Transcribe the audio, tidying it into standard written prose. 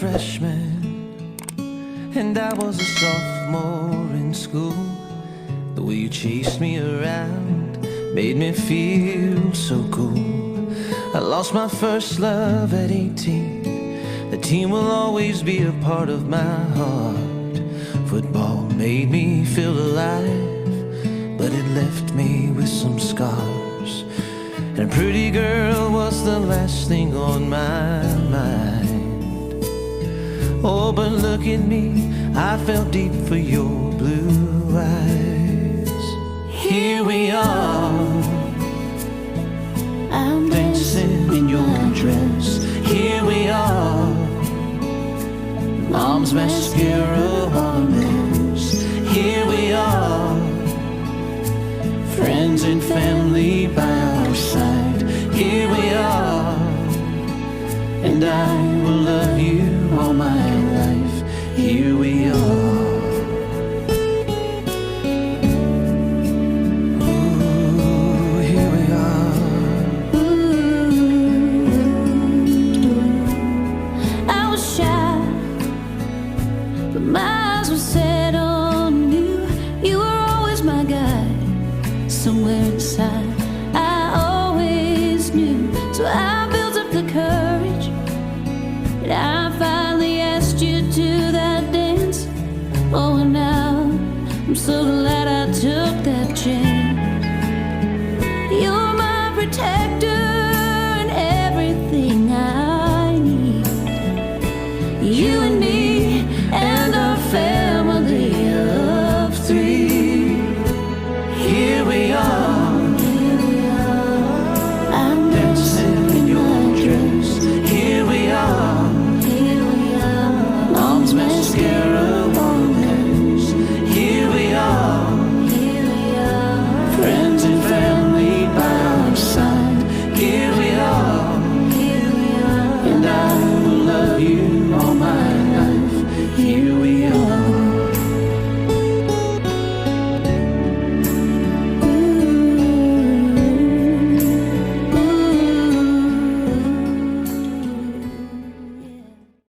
freshman and I was a sophomore in school. The way you chased me around made me feel so cool. I lost my first love at 18. The team will always be a part of my heart. Football made me feel alive, but it left me with some scars. And a pretty girl was the last thing on my mind. Oh, but look at me, I fell deep for your blue eyes. Here we are, I'm dancing in your dress. Here we are, mom's mascara on a mess. Here we are, friends and family by our side. Here we are, and I will love you all my life. Here we are. Ooh, here we are. I was shy, but my eyes were set on you. You were always my guide. Somewhere inside, I always knew. So I built up the courage, and I finally asked you to that dance. Oh, and now I'm so glad I